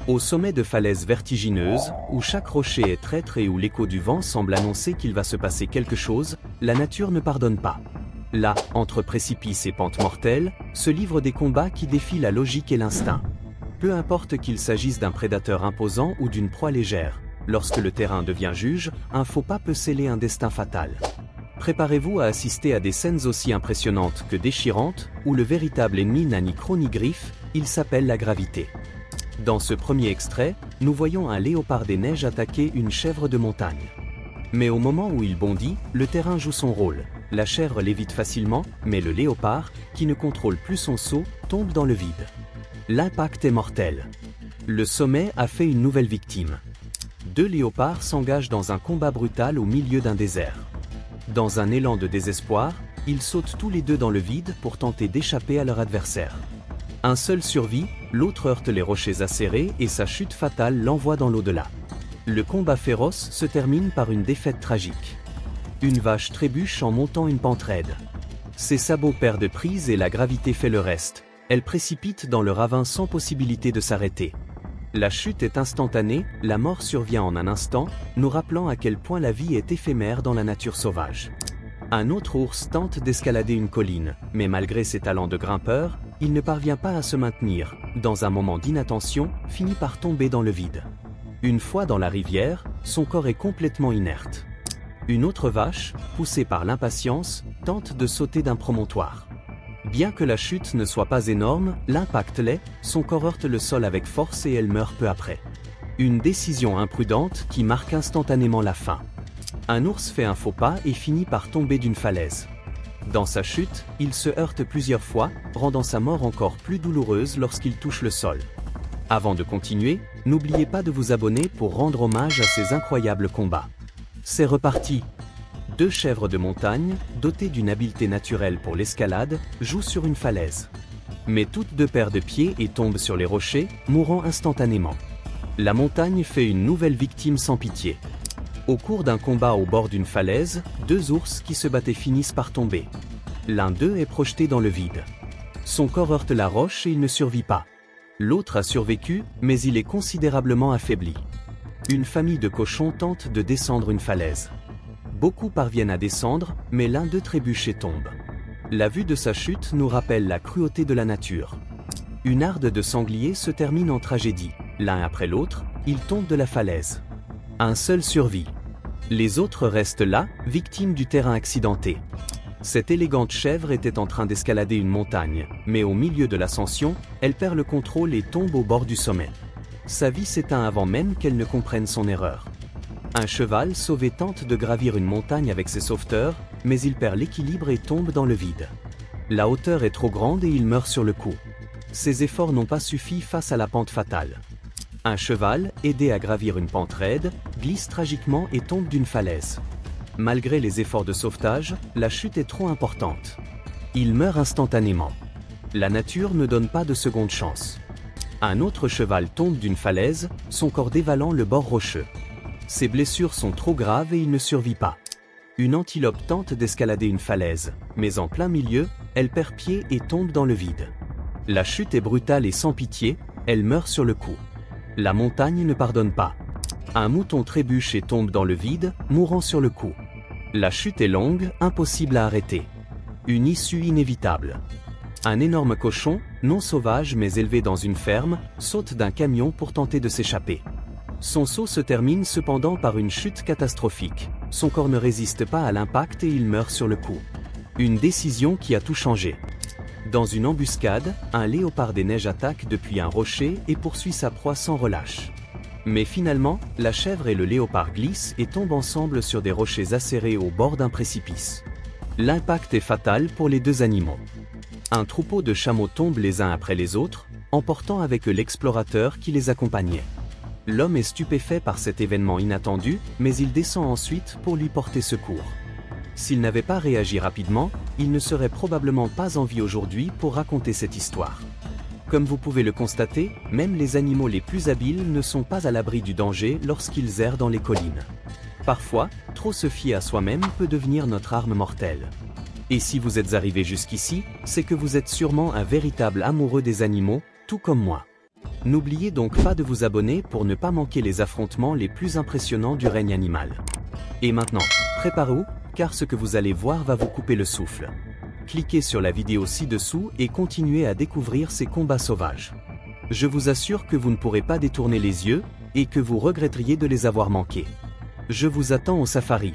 Au sommet de falaises vertigineuses, où chaque rocher est traître et où l'écho du vent semble annoncer qu'il va se passer quelque chose, la nature ne pardonne pas. Là, entre précipices et pentes mortelles, se livrent des combats qui défient la logique et l'instinct. Peu importe qu'il s'agisse d'un prédateur imposant ou d'une proie légère, lorsque le terrain devient juge, un faux pas peut sceller un destin fatal. Préparez-vous à assister à des scènes aussi impressionnantes que déchirantes, où le véritable ennemi n'a ni croc ni griffe, il s'appelle la gravité. Dans ce premier extrait, nous voyons un léopard des neiges attaquer une chèvre de montagne. Mais au moment où il bondit, le terrain joue son rôle. La chèvre l'évite facilement, mais le léopard, qui ne contrôle plus son saut, tombe dans le vide. L'impact est mortel. Le sommet a fait une nouvelle victime. Deux léopards s'engagent dans un combat brutal au milieu d'un désert. Dans un élan de désespoir, ils sautent tous les deux dans le vide pour tenter d'échapper à leur adversaire. Un seul survit, l'autre heurte les rochers acérés et sa chute fatale l'envoie dans l'au-delà. Le combat féroce se termine par une défaite tragique. Une vache trébuche en montant une pente raide. Ses sabots perdent prise et la gravité fait le reste. Elle précipite dans le ravin sans possibilité de s'arrêter. La chute est instantanée, la mort survient en un instant, nous rappelant à quel point la vie est éphémère dans la nature sauvage. Un autre ours tente d'escalader une colline, mais malgré ses talents de grimpeur, il ne parvient pas à se maintenir, dans un moment d'inattention, finit par tomber dans le vide. Une fois dans la rivière, son corps est complètement inerte. Une autre vache, poussée par l'impatience, tente de sauter d'un promontoire. Bien que la chute ne soit pas énorme, l'impact l'est, son corps heurte le sol avec force et elle meurt peu après. Une décision imprudente qui marque instantanément la fin. Un ours fait un faux pas et finit par tomber d'une falaise. Dans sa chute, il se heurte plusieurs fois, rendant sa mort encore plus douloureuse lorsqu'il touche le sol. Avant de continuer, n'oubliez pas de vous abonner pour rendre hommage à ces incroyables combats. C'est reparti! Deux chèvres de montagne, dotées d'une habileté naturelle pour l'escalade, jouent sur une falaise. Mais toutes deux perdent pied et tombent sur les rochers, mourant instantanément. La montagne fait une nouvelle victime sans pitié. Au cours d'un combat au bord d'une falaise, deux ours qui se battaient finissent par tomber. L'un d'eux est projeté dans le vide. Son corps heurte la roche et il ne survit pas. L'autre a survécu, mais il est considérablement affaibli. Une famille de cochons tente de descendre une falaise. Beaucoup parviennent à descendre, mais l'un d'eux trébuche et tombe. La vue de sa chute nous rappelle la cruauté de la nature. Une harde de sangliers se termine en tragédie. L'un après l'autre, ils tombent de la falaise. Un seul survit. Les autres restent là, victimes du terrain accidenté. Cette élégante chèvre était en train d'escalader une montagne, mais au milieu de l'ascension, elle perd le contrôle et tombe au bord du sommet. Sa vie s'éteint avant même qu'elle ne comprenne son erreur. Un cheval sauvé tente de gravir une montagne avec ses sauveteurs, mais il perd l'équilibre et tombe dans le vide. La hauteur est trop grande et il meurt sur le coup. Ses efforts n'ont pas suffi face à la pente fatale. Un cheval, aidé à gravir une pente raide, glisse tragiquement et tombe d'une falaise. Malgré les efforts de sauvetage, la chute est trop importante. Il meurt instantanément. La nature ne donne pas de seconde chance. Un autre cheval tombe d'une falaise, son corps dévalant le bord rocheux. Ses blessures sont trop graves et il ne survit pas. Une antilope tente d'escalader une falaise, mais en plein milieu, elle perd pied et tombe dans le vide. La chute est brutale et sans pitié, elle meurt sur le coup. La montagne ne pardonne pas. Un mouton trébuche et tombe dans le vide, mourant sur le coup. La chute est longue, impossible à arrêter. Une issue inévitable. Un énorme cochon, non sauvage mais élevé dans une ferme, saute d'un camion pour tenter de s'échapper. Son saut se termine cependant par une chute catastrophique. Son corps ne résiste pas à l'impact et il meurt sur le coup. Une décision qui a tout changé. Dans une embuscade, un léopard des neiges attaque depuis un rocher et poursuit sa proie sans relâche. Mais finalement, la chèvre et le léopard glissent et tombent ensemble sur des rochers acérés au bord d'un précipice. L'impact est fatal pour les deux animaux. Un troupeau de chameaux tombe les uns après les autres, emportant avec eux l'explorateur qui les accompagnait. L'homme est stupéfait par cet événement inattendu, mais il descend ensuite pour lui porter secours. S'il n'avait pas réagi rapidement, il ne serait probablement pas en vie aujourd'hui pour raconter cette histoire. Comme vous pouvez le constater, même les animaux les plus habiles ne sont pas à l'abri du danger lorsqu'ils errent dans les collines. Parfois, trop se fier à soi-même peut devenir notre arme mortelle. Et si vous êtes arrivé jusqu'ici, c'est que vous êtes sûrement un véritable amoureux des animaux, tout comme moi. N'oubliez donc pas de vous abonner pour ne pas manquer les affrontements les plus impressionnants du règne animal. Et maintenant, préparez-vous, car ce que vous allez voir va vous couper le souffle. Cliquez sur la vidéo ci-dessous et continuez à découvrir ces combats sauvages. Je vous assure que vous ne pourrez pas détourner les yeux, et que vous regretteriez de les avoir manqués. Je vous attends au safari.